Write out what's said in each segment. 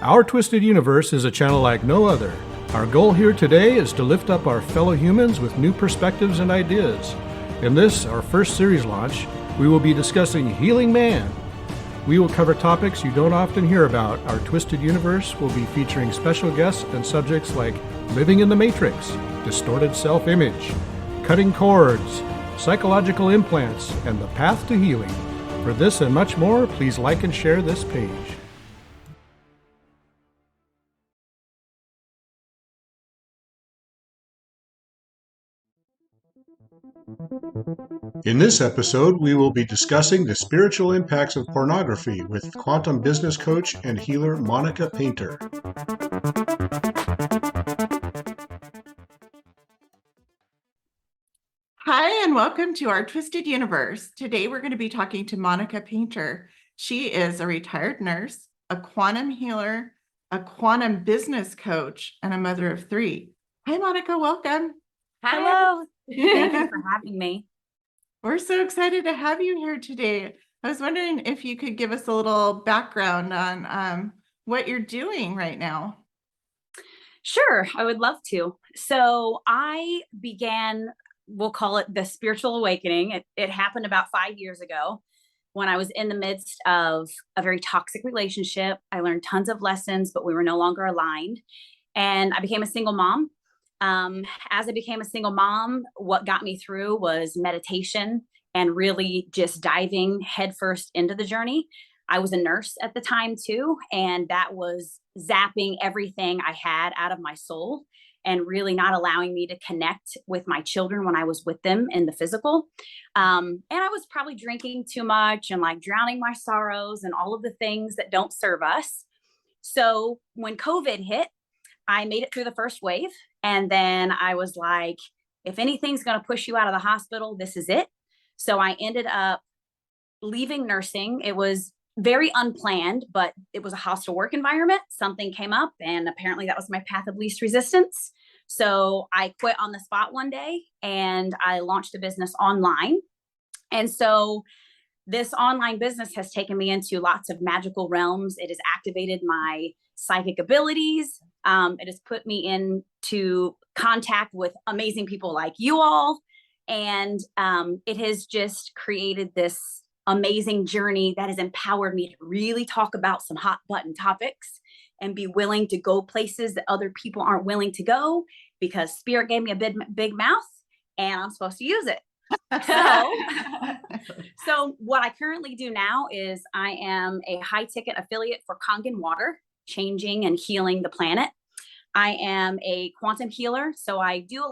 Our Twisted Universe is a channel like no other. Our goal here today is to lift up our fellow humans with new perspectives and ideas. In this, our first series launch, we will be discussing Healing Man. We will cover topics you don't often hear about. Our Twisted Universe will be featuring special guests and subjects like living in the matrix, distorted self-image, cutting cords, psychological implants, and the path to healing. For this and much more, please like and share this page. In this episode, we will be discussing the spiritual impacts of pornography with quantum business coach and healer Monica Painter. Hi, and welcome to our Twisted Universe. Today, we're going to be talking to Monica Painter. She is a retired nurse, a quantum healer, a quantum business coach, and a mother of three. Hi, Monica. Welcome. Hi. Hello. Thank you for having me. We're so excited to have you here today. I was wondering if you could give us a little background on what you're doing right now. Sure, I would love to. So I began, we'll call it the spiritual awakening. It happened about 5 years ago when I was in the midst of a very toxic relationship. I learned tons of lessons, but we were no longer aligned. And I became a single mom. As I became a single mom, what got me through was meditation and really just diving headfirst into the journey. I was a nurse at the time too, and that was zapping everything I had out of my soul and really not allowing me to connect with my children when I was with them in the physical. And I was probably drinking too much and like drowning my sorrows and all of the things that don't serve us. So when COVID hit, I made it through the first wave. And then I was like, if anything's going to push you out of the hospital, this is it. So I ended up leaving nursing. It was very unplanned, but it was a hostile work environment. Something came up, and apparently that was my path of least resistance. So I quit on the spot one day and I launched a business online. And so this online business has taken me into lots of magical realms. It has activated my psychic abilities. It has put me into contact with amazing people like you all. And it has just created this amazing journey that has empowered me to really talk about some hot button topics and be willing to go places that other people aren't willing to go, because spirit gave me a big mouth and I'm supposed to use it. So what I currently do now is I am a high ticket affiliate for Kangen Water, changing and healing the planet. I am a quantum healer. So I do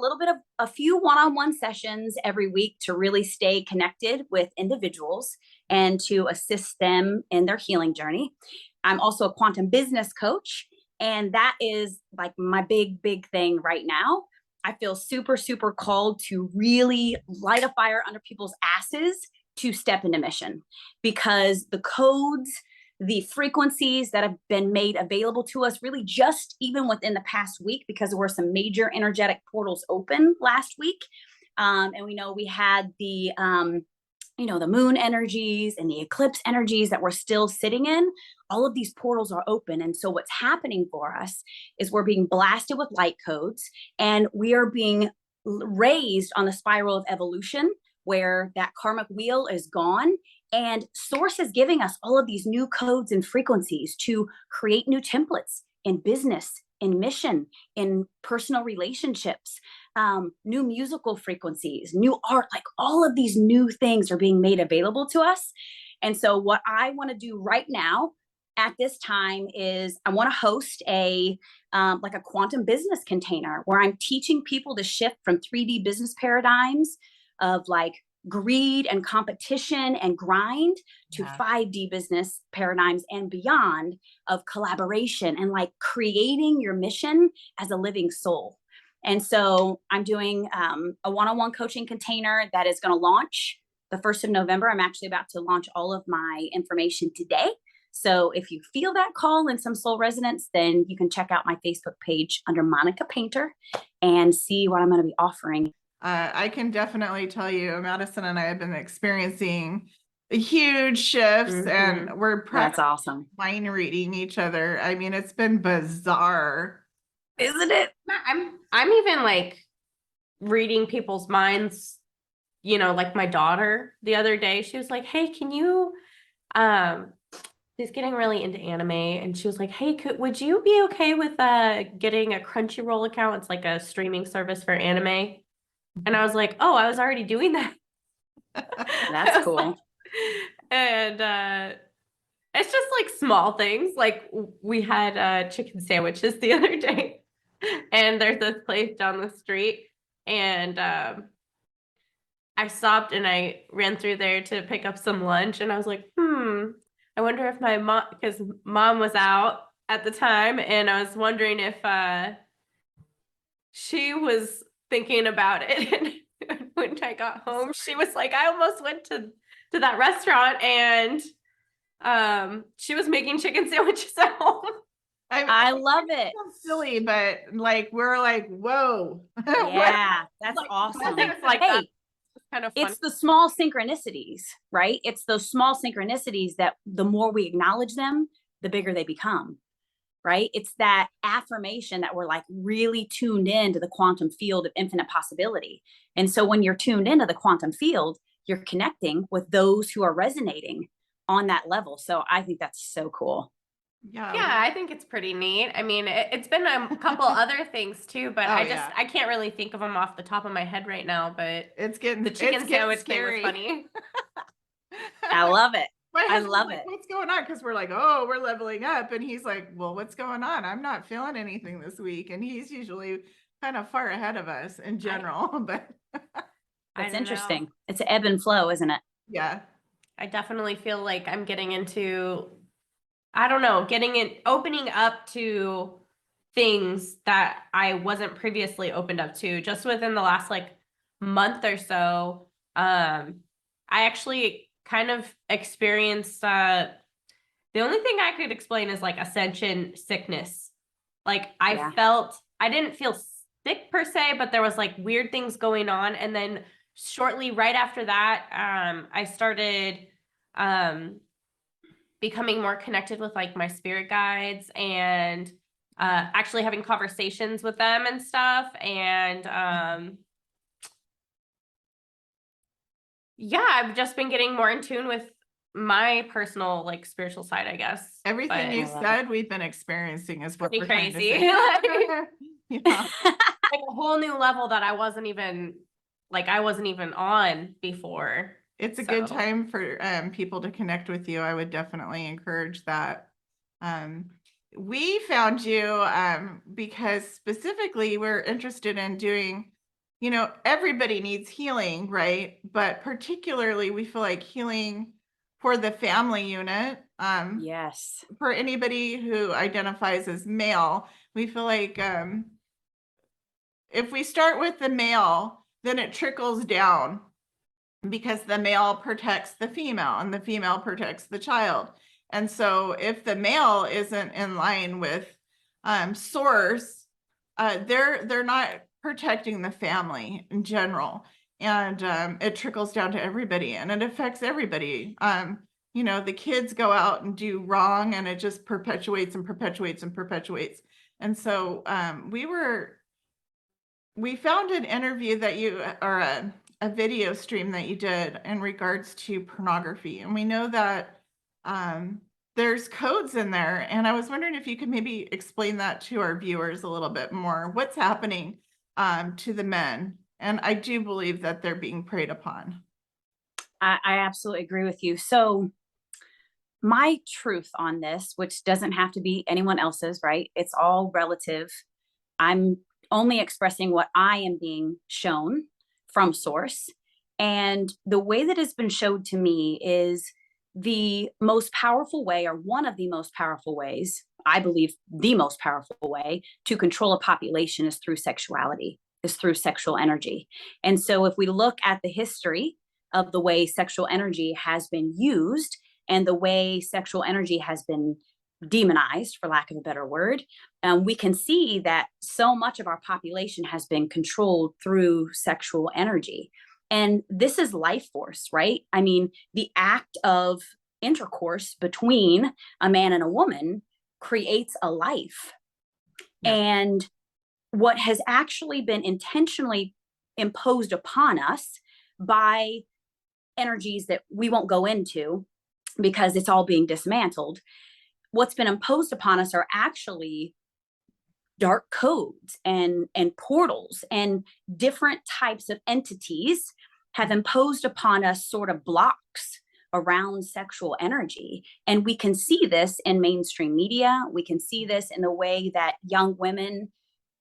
a few one-on-one sessions every week to really stay connected with individuals and to assist them in their healing journey. I'm also a quantum business coach, and that is like my big thing right now. I feel super, super called to really light a fire under people's asses to step into mission, because the codes, the frequencies that have been made available to us really just even within the past week, because there were some major energetic portals open last week. And we know we had the moon energies and the eclipse energies that we're still sitting in. All of these portals are open. And so what's happening for us is we're being blasted with light codes, and we are being raised on the spiral of evolution, where that karmic wheel is gone. And Source is giving us all of these new codes and frequencies to create new templates in business, in mission, in personal relationships, new musical frequencies, new art, like all of these new things are being made available to us. And so what I want to do right now at this time is I want to host a quantum business container where I'm teaching people to shift from 3D business paradigms of like greed and competition and grind to 5D business paradigms and beyond of collaboration and like creating your mission as a living soul. And so I'm doing a one-on-one coaching container that is going to launch the 1st of November. I'm actually about to launch all of my information today. So if you feel that call and some soul resonance, then you can check out my Facebook page under Monica Painter and see what I'm going to be offering. I can definitely tell you, Madison and I have been experiencing huge shifts, Mhm. and we're That's awesome. mind reading each other. I mean, it's been bizarre. Isn't it? I'm even like reading people's minds, you know, like my daughter the other day, she was like, hey, can you, she's getting really into anime, and she was like, hey, would you be okay with getting a Crunchyroll account? It's like a streaming service for anime. And I was like, oh, I was already doing that. That's I was cool. like- and it's just like small things. Like we had chicken sandwiches the other day, and there's this place down the street, and I stopped and I ran through there to pick up some lunch, and I was like, I wonder if my mom, because mom was out at the time, and I was wondering if she was thinking about it. And when I got home, she was like, I almost went to that restaurant, and she was making chicken sandwiches at home. I love it. It's silly, but like we're like, whoa. Yeah, that's Like, awesome. things like that. Hey, It's kind of fun. it's the small synchronicities, right? It's those small synchronicities that the more we acknowledge them, the bigger they become, right? It's that affirmation that we're like really tuned into the quantum field of infinite possibility. And so when you're tuned into the quantum field, you're connecting with those who are resonating on that level. So I think that's so cool. Yeah. Yeah, I think it's pretty neat. I mean, it's been a couple other things too, but Oh, I can't really think of them off the top of my head right now, but It's getting the chicken it's getting sandwich thing was scary. funny. I love it. My I husband's love like, it. what's going on? Because we're like, oh, we're leveling up. And he's like, well, what's going on? I'm not feeling anything this week. And he's usually kind of far ahead of us in general. But I That's don't know. interesting. It's an ebb and flow, isn't it? yeah. I definitely feel like I'm getting into, I don't know, opening up to things that I wasn't previously opened up to just within the last like month or so. I actually kind of experienced, the only thing I could explain is like ascension sickness. Like Yeah. I didn't feel sick per se, but there was like weird things going on. And then shortly right after that, I started becoming more connected with like my spirit guides, and actually having conversations with them and stuff. And yeah, I've just been getting more in tune with my personal like spiritual side, I guess. Everything But you I love said, we've been experiencing is what pretty we're trying to crazy. say. Yeah. like a whole new level that I wasn't even on before. It's a good So. time for people to connect with you. I would definitely encourage that. We found you because specifically we're interested in doing, everybody needs healing, right? But particularly we feel like healing for the family unit. Yes. For anybody who identifies as male, we feel like if we start with the male, then it trickles down because the male protects the female and the female protects the child. And so if the male isn't in line with source, they're not protecting the family in general. And it trickles down to everybody and it affects everybody. The kids go out and do wrong and it just perpetuates and perpetuates and perpetuates. And so we found an interview that you, or a video stream that you did in regards to pornography. And we know that there's codes in there. And I was wondering if you could maybe explain that to our viewers a little bit more. What's happening to the men? And I do believe that they're being preyed upon. I absolutely agree with you. So my truth on this, which doesn't have to be anyone else's, right? It's all relative. I'm only expressing what I am being shown from source. And the way that it's been showed to me is the most powerful way, or one of the most powerful ways, I believe the most powerful way to control a population is through sexuality, is through sexual energy. And so if we look at the history of the way sexual energy has been used and the way sexual energy has been demonized, for lack of a better word, we can see that so much of our population has been controlled through sexual energy. And this is life force, right? I mean, the act of intercourse between a man and a woman creates a life. Yeah. And what has actually been intentionally imposed upon us by energies that we won't go into because it's all being dismantled, what's been imposed upon us are actually dark codes and portals, and different types of entities have imposed upon us sort of blocks around sexual energy. And we can see this in mainstream media. We can see this in the way that young women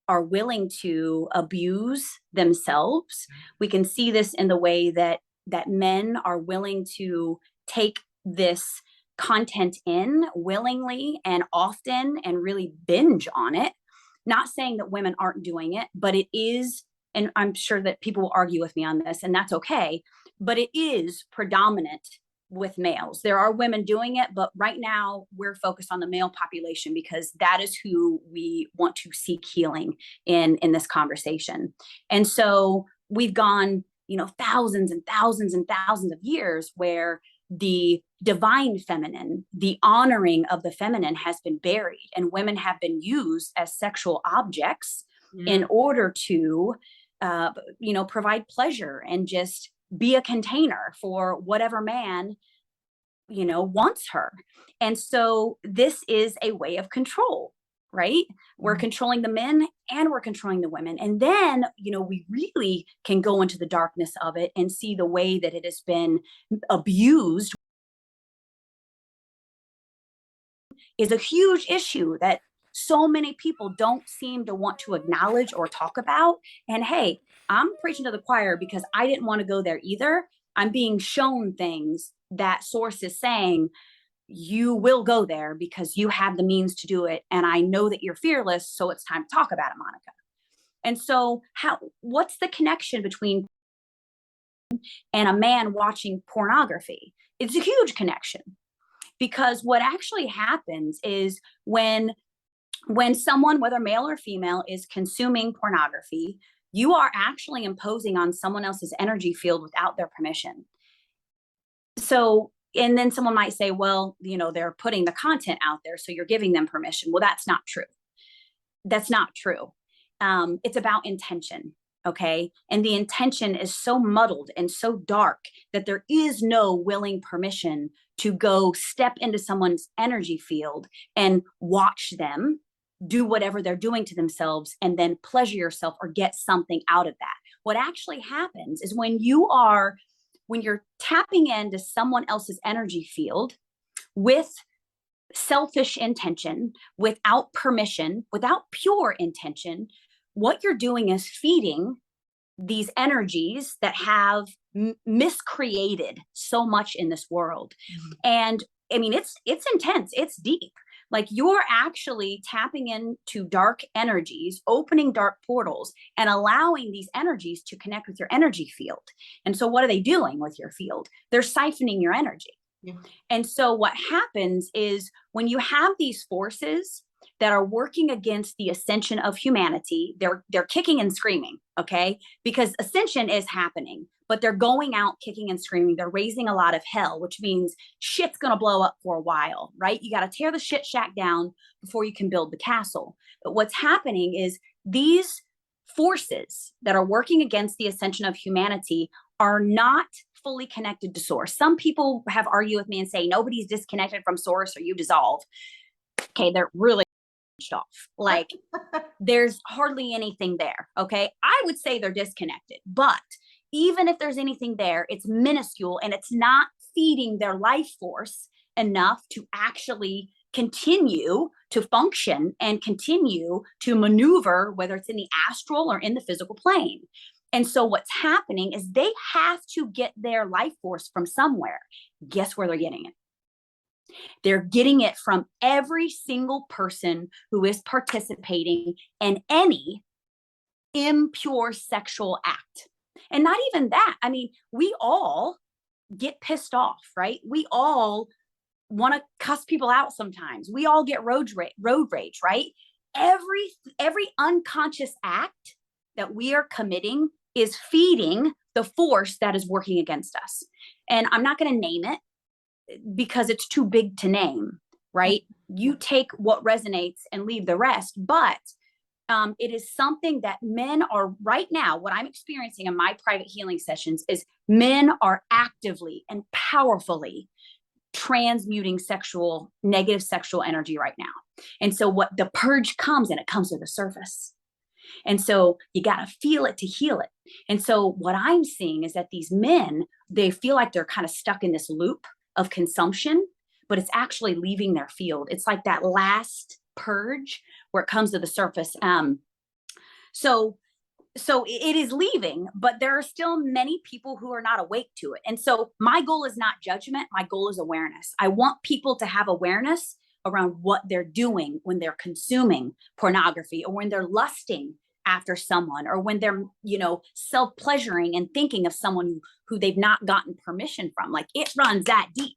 are willing to abuse themselves. We can see this in the way that men are willing to take this content in willingly and often and really binge on it. Not saying that women aren't doing it, but it is, and I'm sure that people will argue with me on this, and that's okay, but it is predominant with males. There are women doing it, but right now we're focused on the male population because that is who we want to seek healing in this conversation. And so we've gone, thousands and thousands and thousands of years where the divine feminine, the honoring of the feminine has been buried, and women have been used as sexual objects in order to, provide pleasure and just be a container for whatever man, wants her. And so this is a way of control, right? We're controlling the men and we're controlling the women. And then, we really can go into the darkness of it and see the way that it has been abused is a huge issue that so many people don't seem to want to acknowledge or talk about. And hey, I'm preaching to the choir because I didn't want to go there either. I'm being shown things that source is saying, you will go there because you have the means to do it. And I know that you're fearless. So it's time to talk about it, Monica. And so what's the connection between and a man watching pornography? It's a huge connection, because what actually happens is when someone, whether male or female, is consuming pornography, you are actually imposing on someone else's energy field without their permission. So, and then someone might say, well, they're putting the content out there, so you're giving them permission. Well, that's not true. That's not true. It's about intention. Okay. And the intention is so muddled and so dark that there is no willing permission to go step into someone's energy field and watch them do whatever they're doing to themselves and then pleasure yourself or get something out of that. What actually happens is when you're tapping into someone else's energy field with selfish intention, without permission, without pure intention, what you're doing is feeding these energies that have miscreated so much in this world. And I mean, it's intense, it's deep. Like, you're actually tapping into dark energies, opening dark portals, and allowing these energies to connect with your energy field. And so what are they doing with your field? They're siphoning your energy. Yeah. And so what happens is when you have these forces that are working against the ascension of humanity, they're kicking and screaming, okay? Because ascension is happening, but they're going out kicking and screaming. They're raising a lot of hell, which means shit's gonna blow up for a while, right? You gotta tear the shit shack down before you can build the castle. But what's happening is these forces that are working against the ascension of humanity are not fully connected to source. Some people have argued with me and say, nobody's disconnected from source or you dissolve. Okay, they're really off. Like, there's hardly anything there. Okay. I would say they're disconnected, but even if there's anything there, it's minuscule and it's not feeding their life force enough to actually continue to function and continue to maneuver, whether it's in the astral or in the physical plane. And so what's happening is they have to get their life force from somewhere. Guess where they're getting it? They're getting it from every single person who is participating in any impure sexual act. And not even that. I mean, we all get pissed off, right? We all want to cuss people out sometimes. We all get road rage, right? Every unconscious act that we are committing is feeding the force that is working against us. And I'm not going to name it because it's too big to name, right? You take what resonates and leave the rest. But it is something that men are right now, what I'm experiencing in my private healing sessions is men are actively and powerfully transmuting negative sexual energy right now. And so what the purge comes, and it comes to the surface. And so you got to feel it to heal it. And so what I'm seeing is that these men, they feel like they're kind of stuck in this loop of consumption, but it's actually leaving their field. It's like that last purge where it comes to the surface. So it is leaving, but there are still many people who are not awake to it. And so my goal is not judgment. My goal is awareness. I want people to have awareness around what they're doing when they're consuming pornography, or when they're lusting after someone, or when they're, self-pleasuring and thinking of someone who they've not gotten permission from. Like, it runs that deep.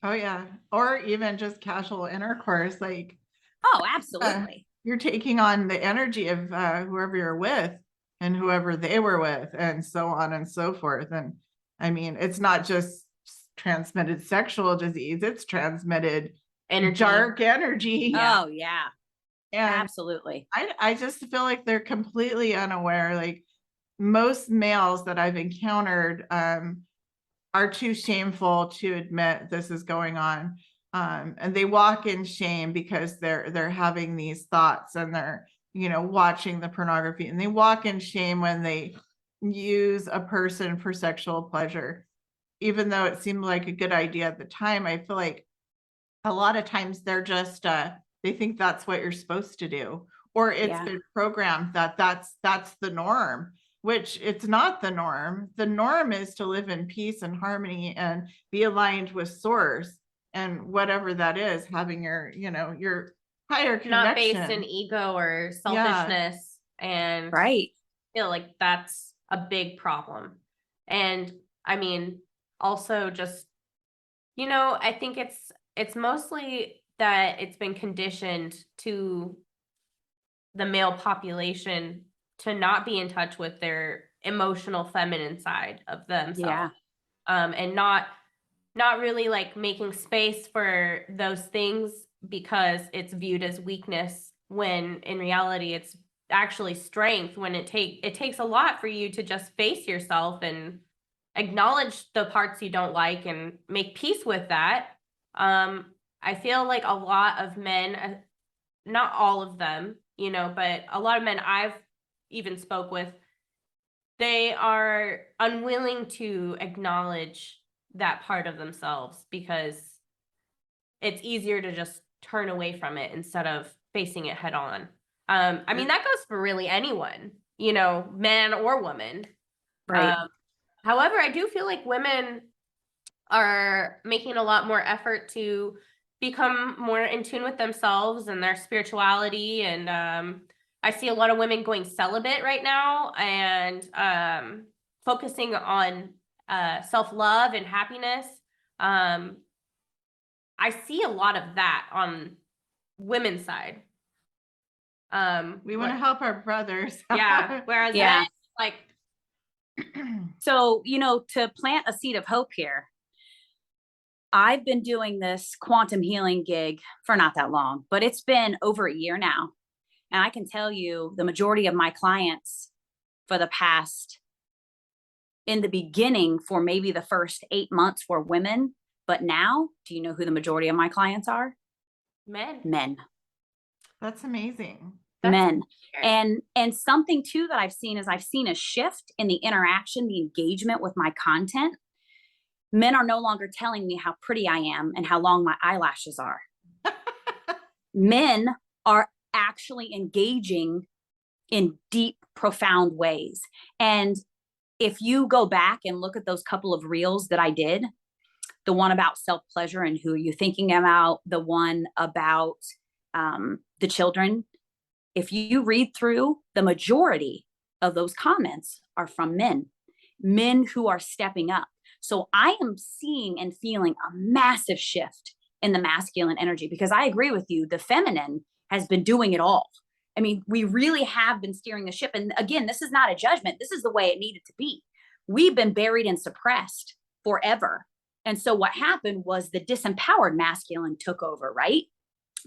Oh yeah. Or even just casual intercourse. Like, oh, absolutely. You're taking on the energy of whoever you're with and whoever they were with, and so on and so forth. And I mean, it's not just transmitted sexual disease, it's transmitted dark energy. Yeah. Oh yeah. And absolutely. I just feel like they're completely unaware. Like, most males that I've encountered are too shameful to admit this is going on. And they walk in shame because they're having these thoughts, and they're, watching the pornography, and they walk in shame when they use a person for sexual pleasure, even though it seemed like a good idea at the time. I feel like a lot of times they're just, they think that's what you're supposed to do, or it's been programmed that that's the norm, which it's not the norm. The norm is to live in peace and harmony and be aligned with source, and whatever that is, having your, your higher connection. Not based in ego or selfishness. And right. I feel like that's a big problem. And I mean, also just, I think it's mostly that it's been conditioned to the male population to not be in touch with their emotional feminine side of themselves. Yeah. And not really like making space for those things because it's viewed as weakness, when in reality it's actually strength. When it takes a lot for you to just face yourself and acknowledge the parts you don't like and make peace with that. I feel like a lot of men, not all of them, but a lot of men I've even spoke with, they are unwilling to acknowledge that part of themselves because it's easier to just turn away from it instead of facing it head on. I mean, that goes for really anyone, man or woman. Right. However, I do feel like women are making a lot more effort to become more in tune with themselves and their spirituality. And I see a lot of women going celibate right now and focusing on self-love and happiness. I see a lot of that on women's side. We want to help our brothers. Yeah. Whereas men, like, so, to plant a seed of hope here, I've been doing this quantum healing gig for not that long, but it's been over a year now. And I can tell you the majority of my clients for the past, in the beginning, for maybe the first 8 months, were women. But now, do you know who the majority of my clients are? Men. That's amazing. Men. And something too that I've seen is I've seen a shift in the interaction, the engagement with my content. Men are no longer telling me how pretty I am and how long my eyelashes are. Men are actually engaging in deep, profound ways. And if you go back and look at those couple of reels that I did, the one about self-pleasure and who you're thinking about, the one about the children, if you read through, the majority of those comments are from men who are stepping up. So I am seeing and feeling a massive shift in the masculine energy, because I agree with you. The feminine has been doing it all. I mean, we really have been steering the ship. And again, this is not a judgment. This is the way it needed to be. We've been buried and suppressed forever. And so what happened was the disempowered masculine took over, right?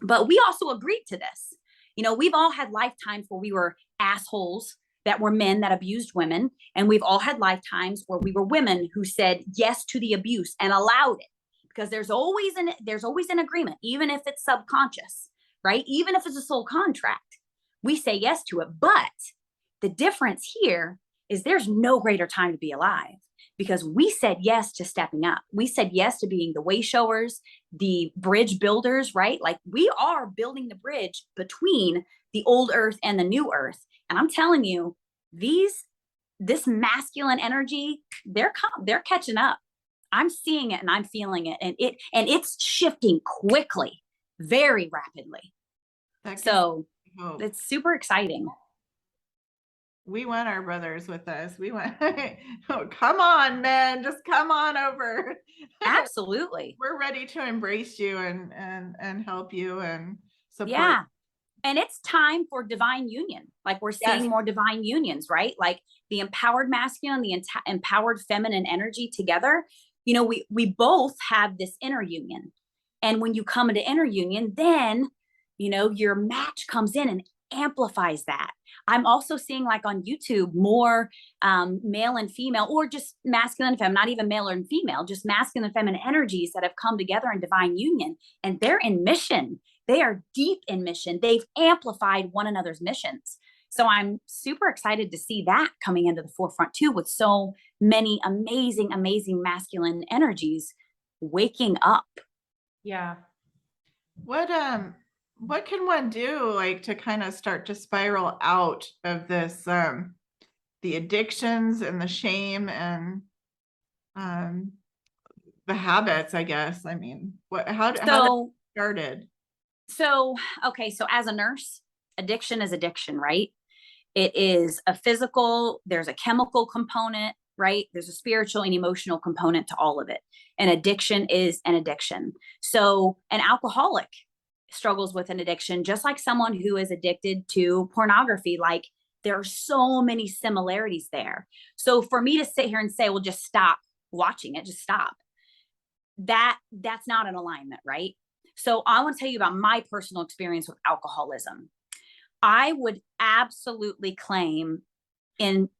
But we also agreed to this. You know, we've all had lifetimes where we were assholes that were men that abused women. And we've all had lifetimes where we were women who said yes to the abuse and allowed it. Because there's always an agreement, even if it's subconscious, right? Even if it's a soul contract, we say yes to it. But the difference here is there's no greater time to be alive, because we said yes to stepping up. We said yes to being the way showers, the bridge builders, right? Like we are building the bridge between the old earth and the new earth. And I'm telling you, this masculine energy, they're catching up. I'm seeing it and I'm feeling it, and it's shifting quickly, very rapidly. So it's super exciting. We want our brothers with us. We want, oh, come on, men, just come on over. Absolutely. We're ready to embrace you and help you and support. Yeah. And it's time for divine union. Like we're seeing more divine unions, right? Like the empowered masculine, the empowered feminine energy together. You know, we both have this inner union. And when you come into inner union, then, you know, your match comes in and amplifies that. I'm also seeing, like on YouTube, more male and female, or just masculine and feminine, not even male and female, just masculine and feminine energies that have come together in divine union, and they're in mission. They are deep in mission. They've amplified one another's missions. So I'm super excited to see that coming into the forefront too, with so many amazing, amazing masculine energies waking up. Yeah. What can one do, like, to kind of start to spiral out of this, the addictions and the shame and the habits, I guess? I mean, how did it started? So, okay. So as a nurse, addiction is addiction, right? It is a physical, there's a chemical component, right? There's a spiritual and emotional component to all of it. And addiction is an addiction. So an alcoholic struggles with an addiction, just like someone who is addicted to pornography. Like there are so many similarities there. So for me to sit here and say, well, just stop watching it, just stop. That's not an alignment, right? So I want to tell you about my personal experience with alcoholism. I would absolutely claim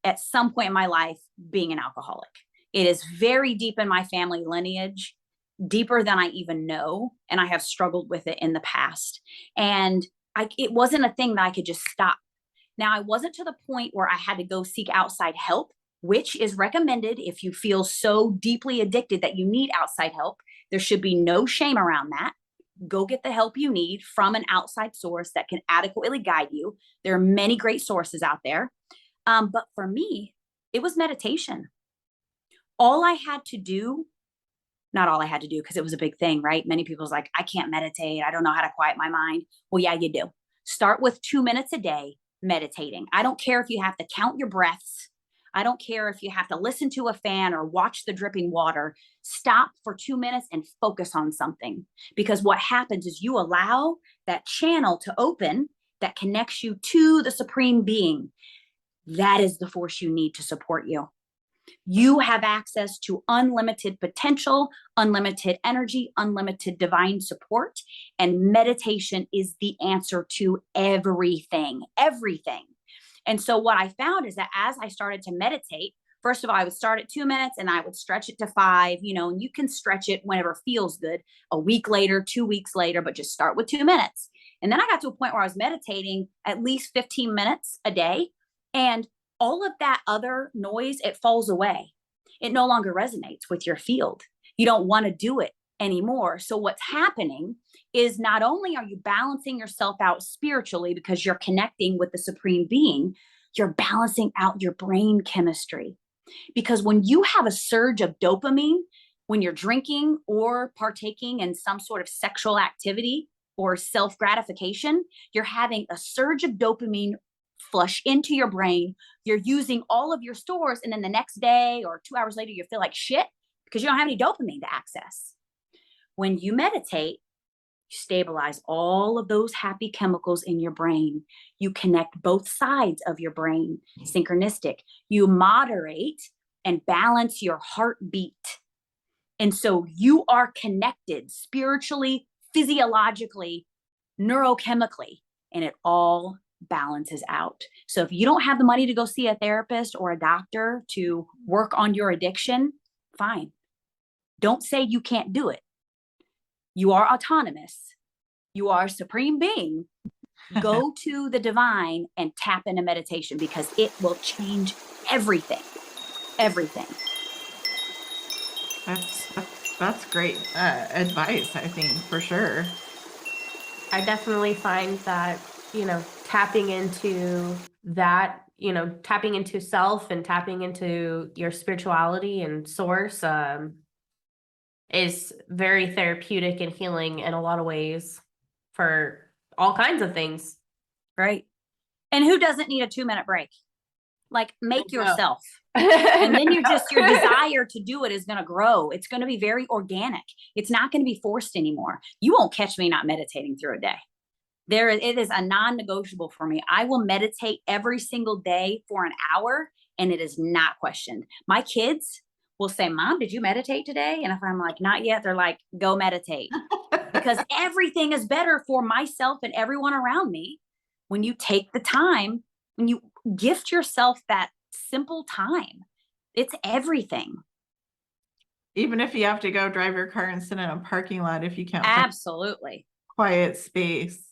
at some point in my life being an alcoholic. It is very deep in my family lineage, deeper than I even know. And I have struggled with it in the past. And it wasn't a thing that I could just stop. Now, I wasn't to the point where I had to go seek outside help, which is recommended if you feel so deeply addicted that you need outside help. There should be no shame around that. Go get the help you need from an outside source that can adequately guide you. There are many great sources out there. But for me, it was meditation. All I had to do, not all I had to do, because it was a big thing, right? Many people's like, I can't meditate. I don't know how to quiet my mind. Well, yeah, you do. Start with 2 minutes a day meditating. I don't care if you have to count your breaths. I don't care if you have to listen to a fan or watch the dripping water. Stop for 2 minutes and focus on something. Because what happens is you allow that channel to open that connects you to the Supreme Being. That is the force you need to support you. You have access to unlimited potential, unlimited energy, unlimited divine support. And meditation is the answer to everything, everything. And so what I found is that as I started to meditate, first of all, I would start at 2 minutes and I would stretch it to 5, and you can stretch it whenever feels good, a week later, 2 weeks later, but just start with 2 minutes. And then I got to a point where I was meditating at least 15 minutes a day. And all of that other noise, it falls away. It no longer resonates with your field. You don't want to do it anymore. So what's happening is not only are you balancing yourself out spiritually because you're connecting with the Supreme Being, you're balancing out your brain chemistry. Because when you have a surge of dopamine, when you're drinking or partaking in some sort of sexual activity or self-gratification, you're having a surge of dopamine flush into your brain. You're using all of your stores, and then the next day or 2 hours later, you feel like shit because you don't have any dopamine to access. When you meditate, You stabilize all of those happy chemicals in your brain. You connect both sides of your brain, synchronistic. You moderate and balance your heartbeat. And so you are connected spiritually, physiologically, neurochemically, and it all balances out. So if you don't have the money to go see a therapist or a doctor to work on your addiction, fine. Don't say you can't do it. You are autonomous. You are a supreme being. Go to the divine and tap into meditation because it will change everything. Everything. That's great advice, I think, for sure. I definitely find that, tapping into that, tapping into self and tapping into your spirituality and source is very therapeutic and healing in a lot of ways for all kinds of things. Right. And who doesn't need a 2-minute break? Like, make yourself. And And then your desire to do it is going to grow. It's going to be very organic. It's not going to be forced anymore. You won't catch me not meditating through a day. It is a non-negotiable for me. I will meditate every single day for an hour, and it is not questioned. My kids will say, Mom, did you meditate today? And if I'm like, not yet, they're like, go meditate. Because everything is better for myself and everyone around me when you take the time, when you gift yourself that simple time. It's everything. Even if you have to go drive your car and sit in a parking lot, if you can't find Absolutely. quiet space.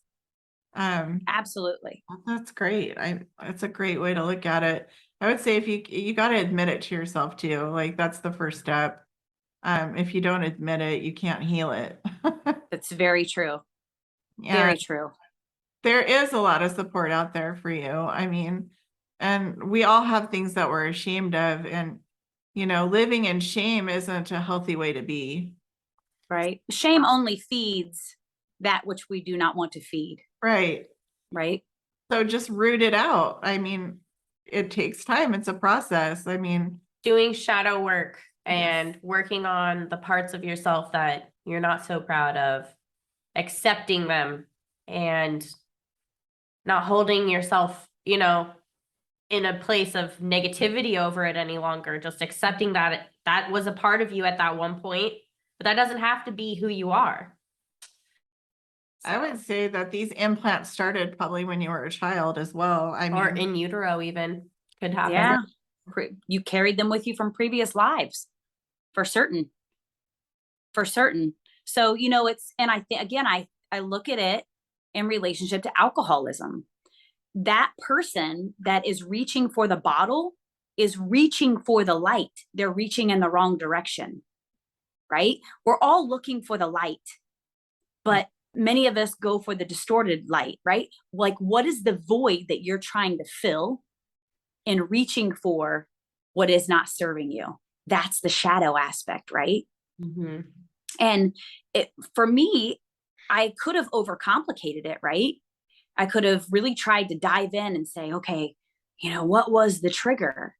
Absolutely. That's great. It's a great way to look at it. I would say if you got to admit it to yourself too. Like that's the first step. If you don't admit it, you can't heal it. That's very true. Yeah, Very true. there is a lot of support out there for you. I mean, and we all have things that we're ashamed of, and living in shame isn't a healthy way to be. Right. Shame only feeds that which we do not want to feed. Right. Right. So just root it out. I mean, it takes time. It's a process. I mean, doing shadow work and working on the parts of yourself that you're not so proud of, accepting them and not holding yourself, in a place of negativity over it any longer, just accepting that that was a part of you at that one point, but that doesn't have to be who you are. I would say that these implants started probably when you were a child as well. I Or mean, in utero even could happen. Yeah. You carried them with you from previous lives for certain. For certain. So, and I think, again, I look at it in relationship to alcoholism. That person that is reaching for the bottle is reaching for the light. They're reaching in the wrong direction, right? We're all looking for the light, but many of us go for the distorted light, right? Like, what is the void that you're trying to fill in reaching for what is not serving you? That's the shadow aspect, right? Mm-hmm. And for me, I could have overcomplicated it, right? I could have really tried to dive in and say, okay, what was the trigger?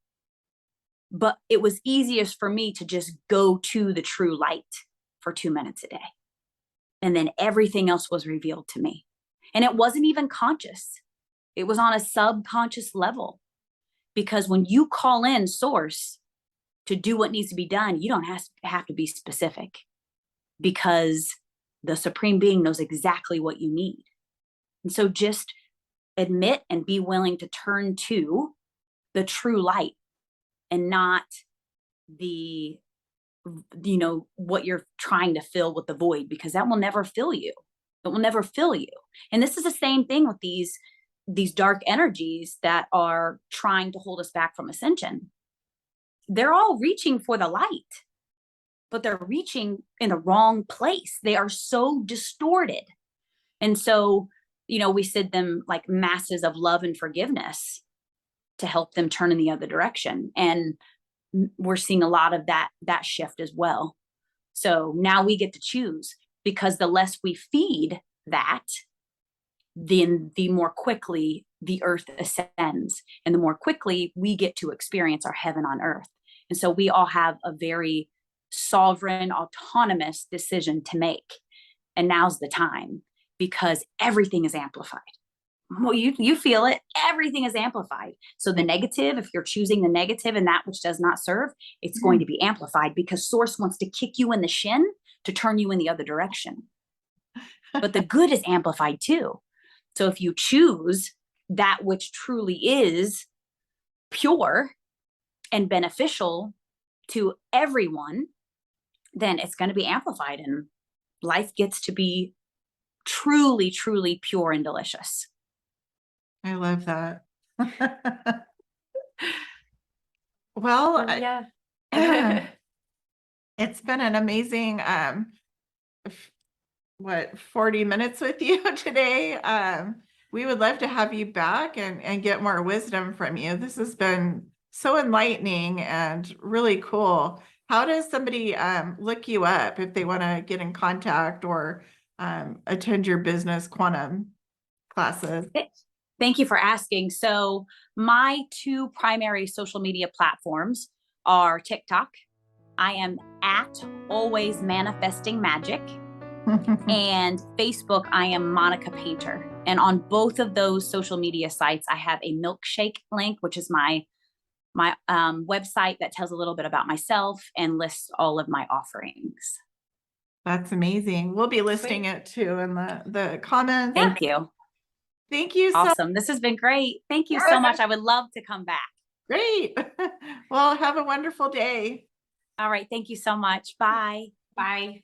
But it was easiest for me to just go to the true light for 2 minutes a day. And then everything else was revealed to me. And it wasn't even conscious. It was on a subconscious level. Because when you call in source to do what needs to be done, you don't have to be specific. Because the Supreme Being knows exactly what you need. And so just admit and be willing to turn to the true light and not the, what you're trying to fill with the void, because that will never fill you. It will never fill you. And this is the same thing with these dark energies that are trying to hold us back from ascension. They're all reaching for the light, but they're reaching in the wrong place. They are so distorted. And so, we send them like masses of love and forgiveness to help them turn in the other direction. And we're seeing a lot of that shift as well. So now we get to choose, because the less we feed that, then the more quickly the earth ascends, and the more quickly we get to experience our heaven on earth. And so we all have a very sovereign, autonomous decision to make. and now's the time, because everything is amplified. Well, you feel it, everything is amplified. So the negative, if you're choosing the negative and that which does not serve, it's going to be amplified, because source wants to kick you in the shin to turn you in the other direction. But the good is amplified too. So if you choose that which truly is pure and beneficial to everyone, then it's going to be amplified, and life gets to be truly, truly pure and delicious. I love that. Well, Yeah. it's been an amazing 40 minutes with you today. We would love to have you back and get more wisdom from you. This has been so enlightening and really cool. How does somebody look you up if they want to get in contact or attend your business quantum classes? Thank you for asking. So my two primary social media platforms are TikTok. I am at Always Manifesting Magic. And Facebook, I am Monica Painter. And on both of those social media sites, I have a milkshake link, which is my website that tells a little bit about myself and lists all of my offerings. That's amazing. We'll be listing it too in the comments. Thank you. Thank you. Awesome. This has been great. Thank you so much. I would love to come back. Great. Well, have a wonderful day. All right. Thank you so much. Bye. Bye.